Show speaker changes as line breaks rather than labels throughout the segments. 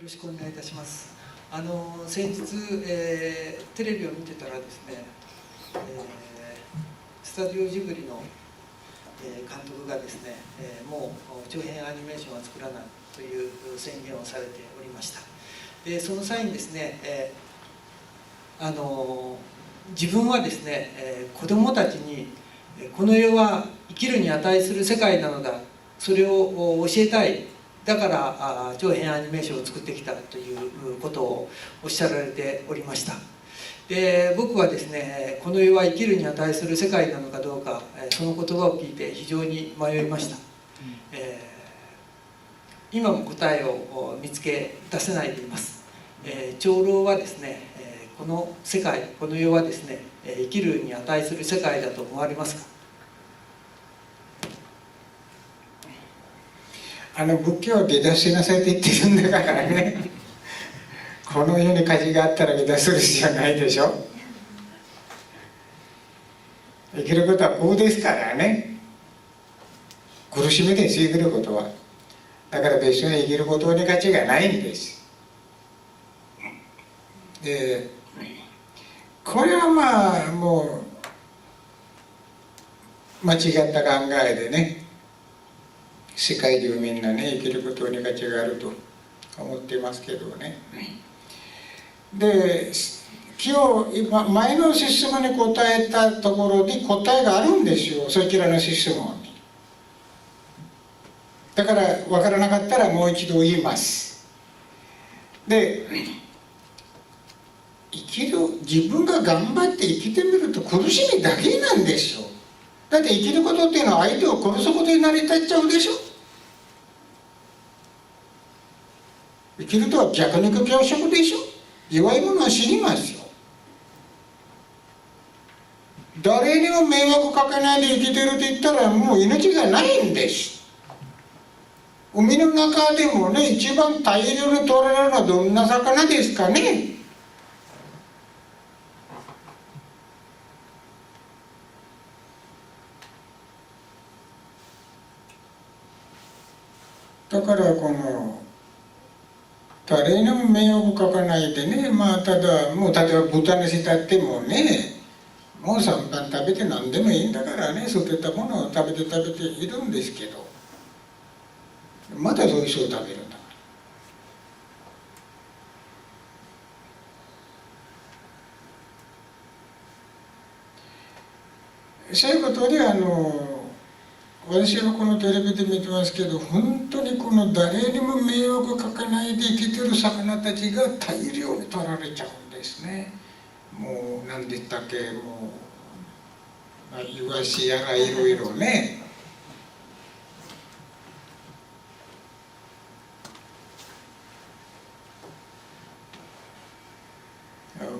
ろしくお願いいたします。先日、テレビを見てたらですね、スタジオジブリの、監督がですね、もう長編アニメーションは作らないという宣言をされておりました。でその際にですね、自分はですね、子どもたちにこの世は生きるに値する世界なのだ、それを教えたい、だから長編アニメーションを作ってきたということをおっしゃられておりました。で僕はですね、この世は生きるに値する世界なのかどうか、その言葉を聞いて非常に迷いました。今も答えを見つけ出せないでいます。長老はですね、この世界、この世はですね、生きるに値する世界だと思われますか？
仏教は下脱しなさいって言ってるんだからねこの世に火事があったら下脱する必要ないでしょ。生きることはこうですからね。苦しみです、生きることは。だから別に生きることに価値がないんです。でこれはまあもう間違った考えでね、世界中みんなね生きることに価値があると思っていますけどね。で今前の質問に答えたところに答えがあるんですよ、そちらの質問に。だから分からなかったらもう一度言います。で自分が頑張って生きてみると苦しみだけなんですよ。だって生きることっていうのは相手を殺すことに成り立っちゃうでしょ。生きるとは弱肉強食でしょ。弱い者は死にますよ。誰にも迷惑かけないで生きてるって言ったらもう命がないんです。海の中でもね、一番大量に取られるのはどんな魚ですかね。だから誰にも迷惑かかないでね、まあただもう例えば豚にしたってもね、もう3番食べて何でもいいんだからね、捨てたものを食べているんですけど、またそういう人を食べるんだから。そういうことで私はこのテレビで見てますけど、本当にこの誰にも迷惑かけないで生きてる魚たちが大量に取られちゃうんですね。もう何でしたっけ、もうイワシやらいろいろね。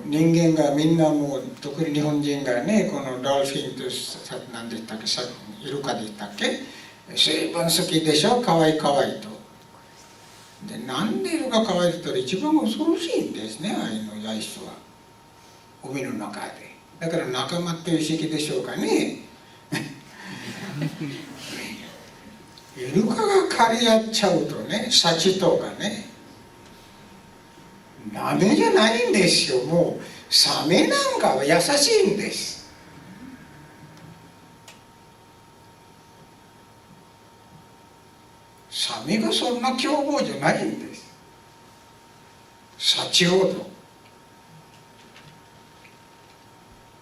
人間がみんなもう特に日本人がね、このドルフィンと何でしたっけ、イルカでしたっけ、水分好きでしょ、かわいいかわいいと。でなんでイルカかわいいって言ったら一番恐ろしいんですね、ああいうのやい人は海の中で。だから仲間っていう意識でしょうかねイルカが狩り合っちゃうとね、シャチとかね、ダメじゃないんですよ。もうサメなんかは優しいんです。サメがそんな凶暴じゃないんです。シャチほど。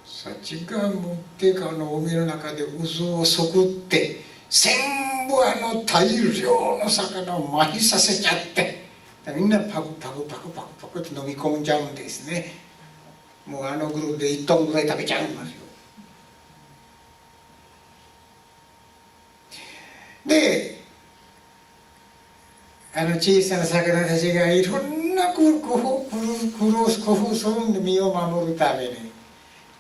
シャチが持って海の中で渦をそくって全部大量の魚を麻痺させちゃって、みんなパクパクパクパクパクって飲み込んじゃうんですね。もうグループで1トンぐらい食べちゃいますよ。で小さな魚たちがいろんな工夫するんで身を守るために。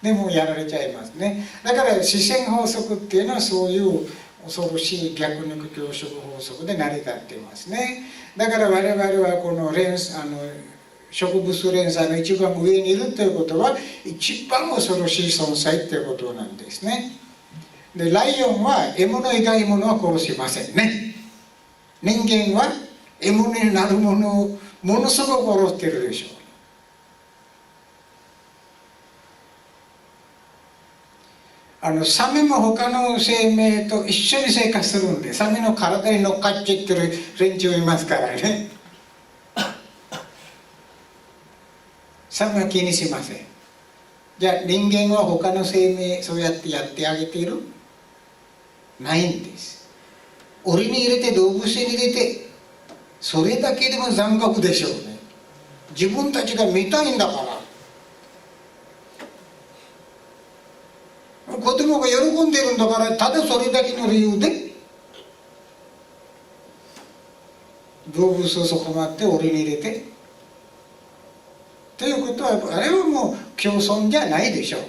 でもやられちゃいますね。だから視線法則っていうのはそういう恐ろしい逆肉強食法則で成り立っていますね。だから我々はこの植物連鎖の一番上にいるということは一番恐ろしい存在ということなんですね。でライオンは獲物以外のものは殺しませんね。人間は獲物になるものをものすごく殺してるでしょう。サメも他の生命と一緒に生活するんで、サメの体に乗っかっちゃってる連中いますからね。サメは気にしません。じゃあ人間は他の生命そうやってやってあげている？ないんです。檻に入れて動物園に入れて、それだけでも残酷でしょうね。自分たちが見たいんだから、子供が喜んでるんだから、ただそれだけの理由で動物をそこまで檻に入れてということは、あれはもう共存じゃないでしょう。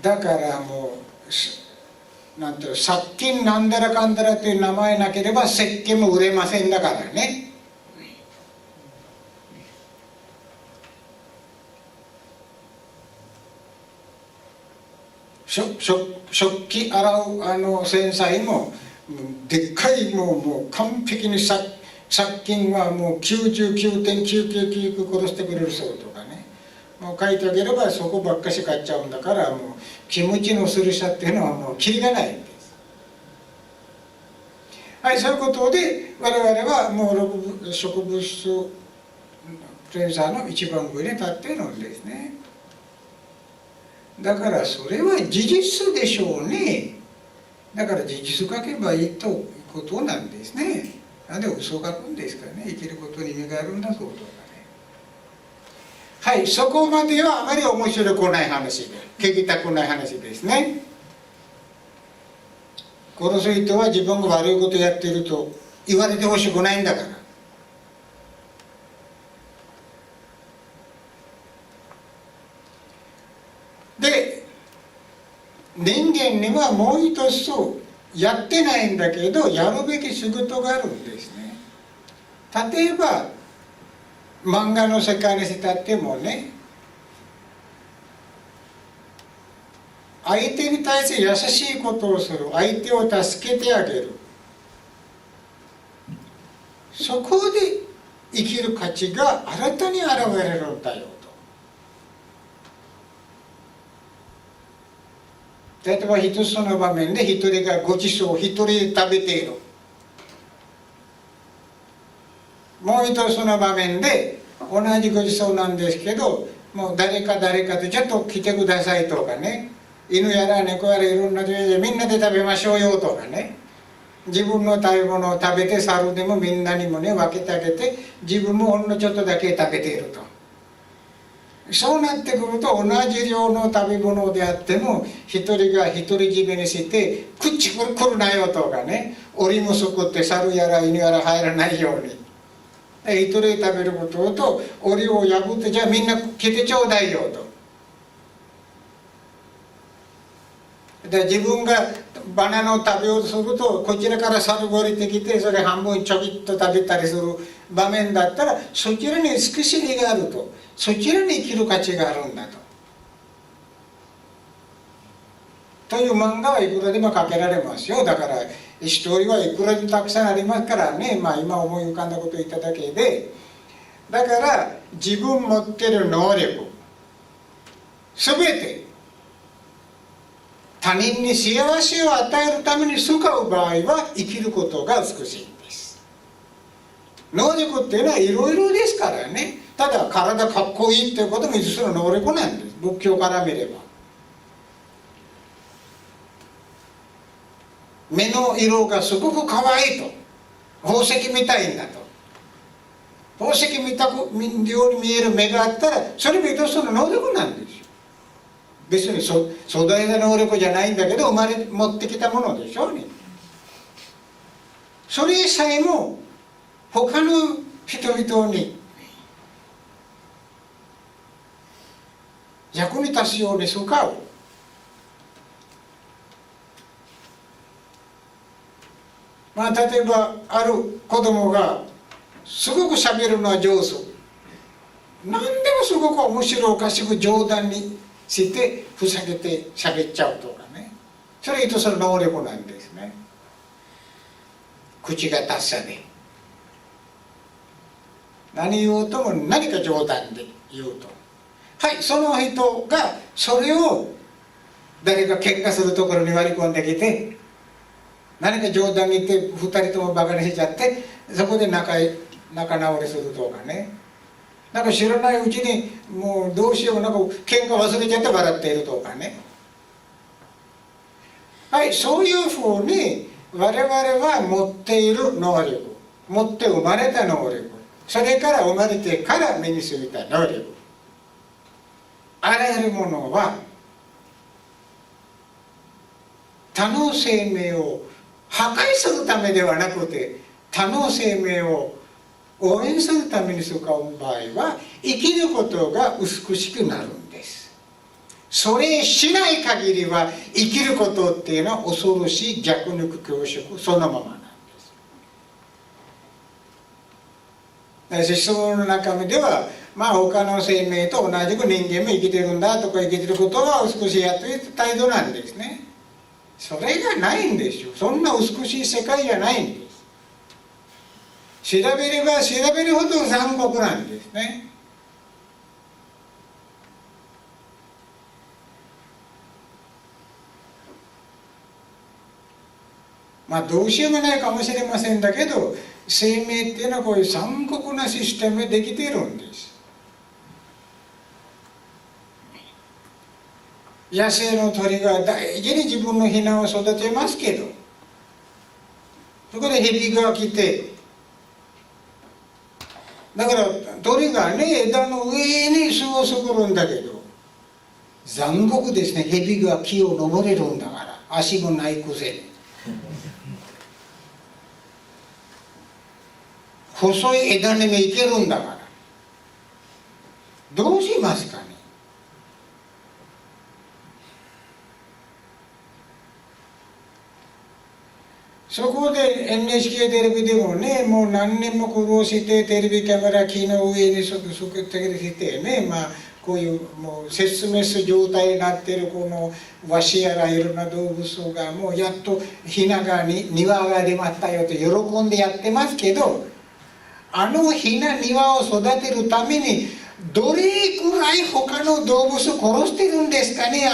だからもうなんていう、殺菌なんだらかんだらという名前なければ石鹸も売れませんだからね。食器洗う洗剤もでっかいもう完璧に殺菌はもう 99.999 殺してくれるそうとかね、もう書いてあげればそこばっかし買っちゃうんだから、もうキムチのする者っていうのはもうキリがないんです。はい、そういうことで我々はもう植物センサーの一番上に立っているんですね。だからそれは事実でしょうね。だから事実書けばいいということなんですね。なんで嘘書くんですかね。生きることに意味があるんだそうとかね。はい、そこまではあまり面白くない話で、聞きたくない話ですね。殺す人は自分が悪いことやっていると言われてほしくないんだから。で、人間にはもう一つやってないんだけどやるべき仕事があるんですね。例えば漫画の世界にしたってもね、相手に対して優しいことをする、相手を助けてあげる、そこで生きる価値が新たに現れるんだよと。例えば一つの場面で一人がごちそうを一人で食べている、もう一つの場面で同じごちそうなんですけど、もう誰かとちょっと来てくださいとかね、犬やら猫やらいろんなでみんなで食べましょうよとかね、自分の食べ物を食べて猿でもみんなにもね分けてあげて、自分もほんのちょっとだけ食べていると。そうなってくると同じ量の食べ物であっても一人が独り占めにして「くっちくるくるなよ」とかね、檻もすくって猿やら犬やら入らないように一人で食べることと、檻を破ってじゃあみんな来てちょうだいよと。で自分がバナナを食べようとするとこちらから猿が降りてきてそれ半分ちょびっと食べたりする場面だったら、そちらに美しみがあると、そちらに生きる価値があるんだという漫画はいくらでも描けられますよ。だからストーリーはいくらでもたくさんありますからね、今思い浮かんだことを言っただけで、だから自分持ってる能力全て他人に幸せを与えるために使う場合は生きることが美しいんです。能力っていうのはいろいろですからね。ただ体かっこいいっていうことも一つの能力なんです、仏教から見れば。目の色がすごく可愛いと、宝石みたいんだと、宝石みたくように見える目があったらそれも一つの能力なんですよ。別に粗大な能力じゃないんだけど持ってきたものでしょうね。それさえも他の人々に役に立つように使う。例えばある子供がすごくしゃべるのは上手、何でもすごく面白おかしく冗談にしてふざけてしゃべっちゃうとかね、それ一つの能力なんですね。口が達者で、何言おうとも何か冗談で言うと、はい、その人がそれを誰か喧嘩するところに割り込んできて、何か冗談言って2人ともバカにしちゃって、そこで仲直りするとかね、なんか知らないうちにもうどうしようもなく喧嘩忘れちゃって笑っているとかね、はい、そういうふうに我々は持っている能力、持って生まれた能力、それから生まれてから身についた能力、あらゆるものは他の生命を破壊するためではなくて、他の生命を応援するために使う場合は、生きることが美しくなるんです。それしない限りは生きることっていうのは恐ろしい弱肉強食そのままなんです。質問の中身では、他の生命と同じく人間も生きてるんだとか、生きてることは美しいやという態度なんですね。それがないんですよ。そんな美しい世界じゃないんです。調べれば調べるほど残酷なんですね。どうしようもないかもしれませんだけど、生命っていうのはこういう残酷なシステムでできているんです。野生の鳥が大事に自分のヒナを育てますけど、そこで蛇が来て、だから鳥がね、枝の上に巣を作るんだけど、残酷ですね。蛇が木を登れるんだから、足もないくせに。細い枝にも行けるんだから、どうしますかね。そこで NHK テレビでもね、もう何年も苦労してテレビカメラ木の上に作ってしてね、こういうもう絶滅状態になっているこのワシやらいろんな動物がもうやっとヒナが庭が出ましたよと喜んでやってますけど、あのヒナ庭を育てるためにどれくらい他の動物を殺してるんですかね、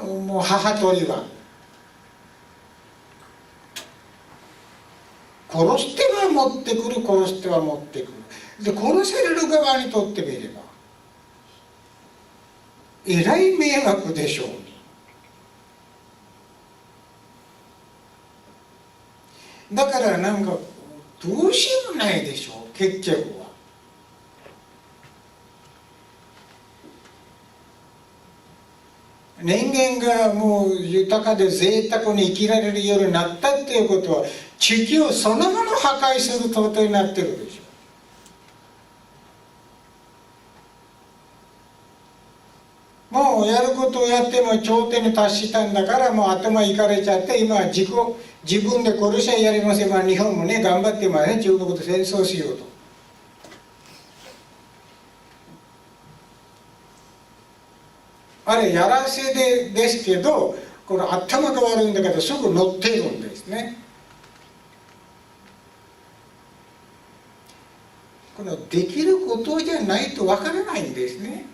もう母鳥は。殺しては持ってくる、殺しては持ってくる。で、殺される側にとってみればえらい迷惑でしょうね。だからなんかどうしようもないでしょう、結局は。人間がもう豊かで贅沢に生きられるようになったっていうことは、地球そのものを破壊することになってるでしょ。もうやることをやっても頂点に達したんだから、もう頭いかれちゃって、今は自分で殺しゃやりません。日本もね頑張ってますね、中国と戦争しようと。あれやらせですけど、この頭が悪いんだけどすぐ乗っているんですね。このできることじゃないとわからないんですね。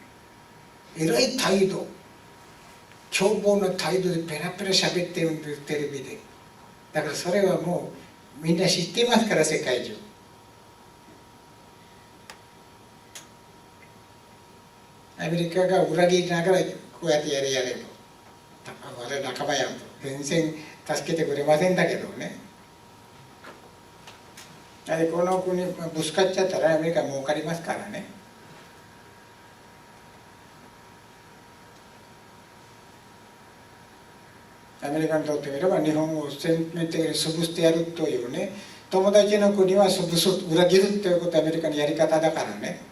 えらい態度、凶暴な態度でペラペラ喋ってるんです、テレビで。だからそれはもうみんな知っていますから、世界中。アメリカが裏切りながらこうやってやれと、我々仲間やと全然助けてくれませんだけどね。この国ぶつかっちゃったらアメリカ儲かりますからね。アメリカにとってみれば日本を全面的に潰してやるというね、友達の国は潰す、裏切るということはアメリカのやり方だからね。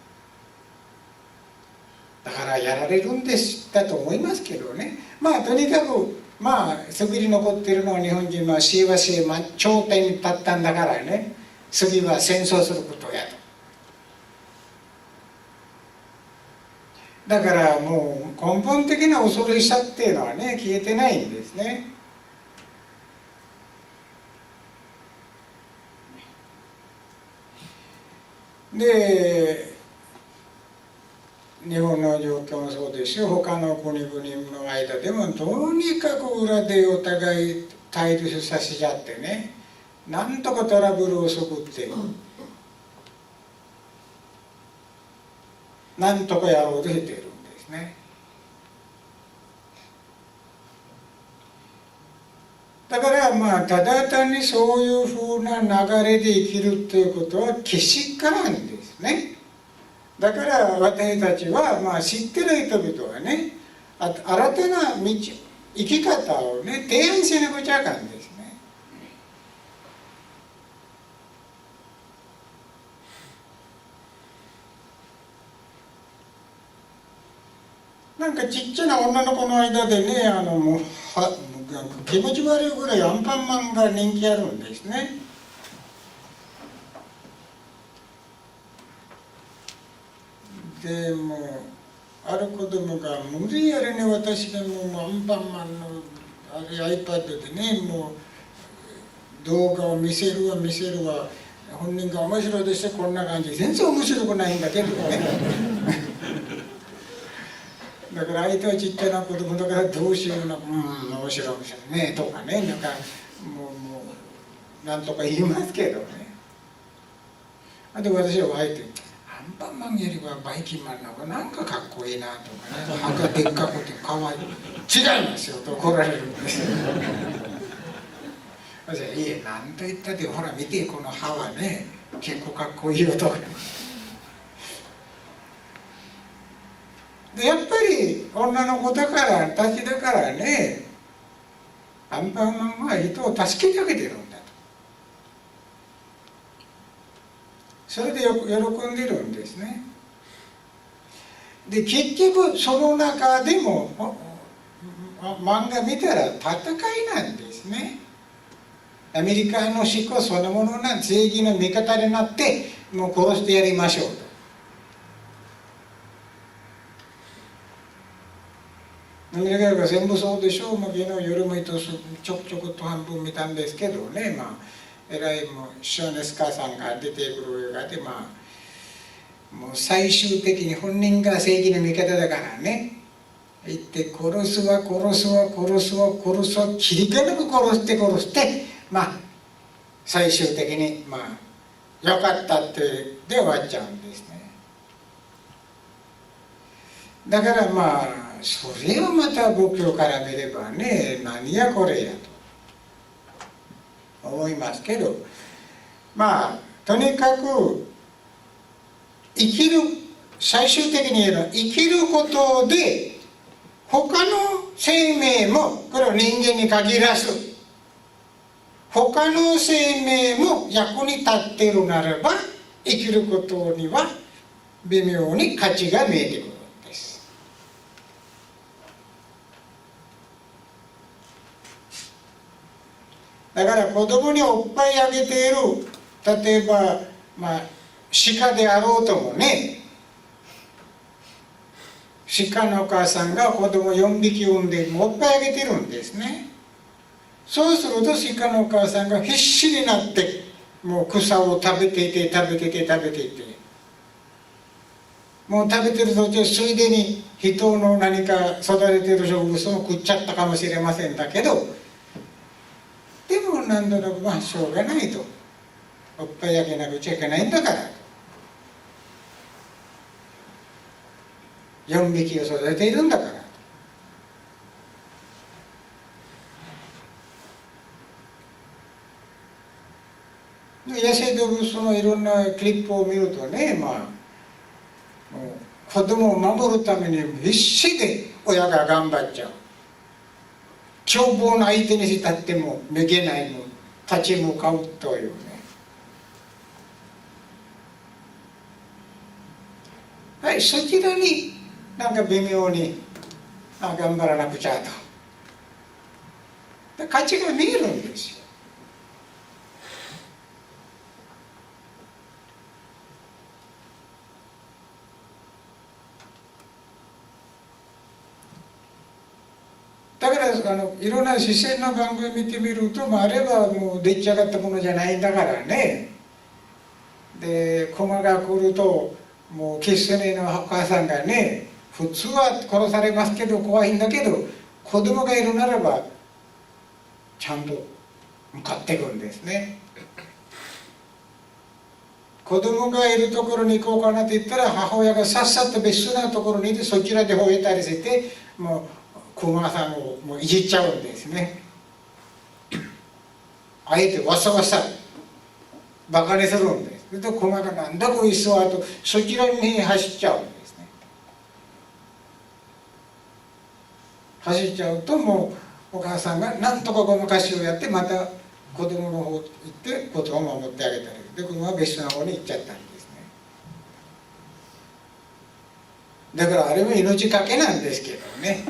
だからやられるんだと思いますけどね。とにかく次に残っているのは日本人の幸せ頂点に立ったんだからね、次は戦争することやと。だからもう根本的な恐ろしさっていうのはね、消えてないんですね。で日本の状況もそうですし、他の国々の間でもとにかく裏でお互い対立させちゃってね、なんとかトラブルを作ってなんとかやろうとしているんですね。だからまあただ単にそういうふうな流れで生きるということはけしからんですね。だから私たちはまあ知ってる人々はね、新たな道生き方をね提案しなくちゃあかんですね。なんかちっちゃな女の子の間でね、もう気持ち悪いぐらいアンパンマンが人気あるんですね。でもうある子供が無理やりね、私がもうアンパンマンのあれ iPad でね、もう動画を見せるわ本人が面白いですよ、こんな感じ。全然面白くないんだけどねだから相手はちっちゃな子供だからどうしような、面白いねとかね、なんかもうなんとか言いますけどね。で私はあえてアンパンマンよりはバイキンマンの方がなんかかっこいいなとかね、歯がでっかくてかわいい、違いますよと怒られるんですよ私はいえ、なんと言ったってほら見てこの歯はね結構かっこいいよとかでやっぱり女の子だからたちだからね、アンパンマンは人を助けてあげてるんだと、それでよく喜んでるんですね。で結局その中でも漫画見たら戦いなんですね。アメリカの思考そのものが正義の味方になってもう殺してやりましょうと。アメリカが全部そうでしょう。昨日夜もちょくちょくと半分見たんですけどね、えらいもうショーネスカーさんが出てくる映画で、もう最終的に本人が正義の味方だからね、言って殺すわ切り気なく殺して最終的によかったってで終わっちゃうんですね。だからそれをまた仏教から見ればね、何やこれやと思いますけど、とにかく最終的に言えば生きることで他の生命も、これを人間に限らず他の生命も役に立っているならば、生きることには微妙に価値が見えてくるんです。だから子供におっぱいあげている、例えば鹿であろうともね、鹿のお母さんが子供4匹産んでおっぱいあげてるんですね。そうすると鹿のお母さんが必死になってもう草を食べていてもう食べてる途中ついでに人の何か育ててる植物を食っちゃったかもしれませんだけど、でも何となくしょうがないと、おっぱいあげなくちゃいけないんだから4匹を育てているんだから。野生動物のいろんなクリップを見るとね、子供を守るために必死で親が頑張っちゃう。凶暴な相手にしたってもめげないも立ち向かうというね。はい、そちらになんか微妙に頑張らなくちゃと価値が見えるんですよ。だからいろんな視線の番組見てみると、あれはもう出来上がったものじゃないんだからね。でクマが来るともう決してねのお母さんがね、普通は殺されますけど怖いんだけど、子供がいるならばちゃんと向かっていくんですね。子供がいるところに行こうかなって言ったら、母親がさっさと別なところにいて、そちらで吠えたりして、もうクマさんをもういじっちゃうんですね。あえてわさわさバカにするんです。それとクマがなんだこいつはとそちらに走っちゃうんですね。走っちゃうともうお母さんがなんとかごまかしをやって、また子供の方行って子供を守ってあげたりで、クマは別の方に行っちゃったんですね。だからあれも命かけなんですけどね。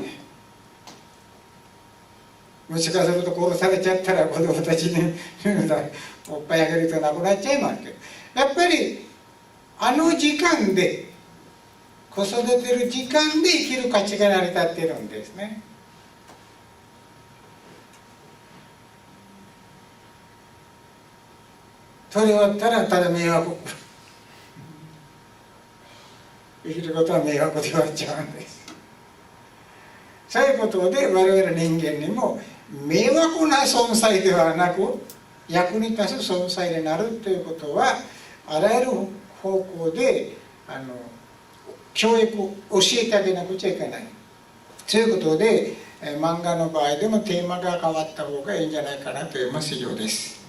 もしかすると殺されちゃったら子供たちにおっぱいあげるとなくなっちゃいますけど、やっぱりあの時間で子育てる時間で生きる価値が成り立っているんですね。取り終わったらただ迷惑生きることは迷惑で終わっちゃうんです。そういうことで我々人間にも迷惑な存在ではなく役に立つ存在になるということは、あらゆる方向で教育を教えてあげなくちゃいけない。ということで漫画の場合でもテーマが変わった方がいいんじゃないかなという以上です。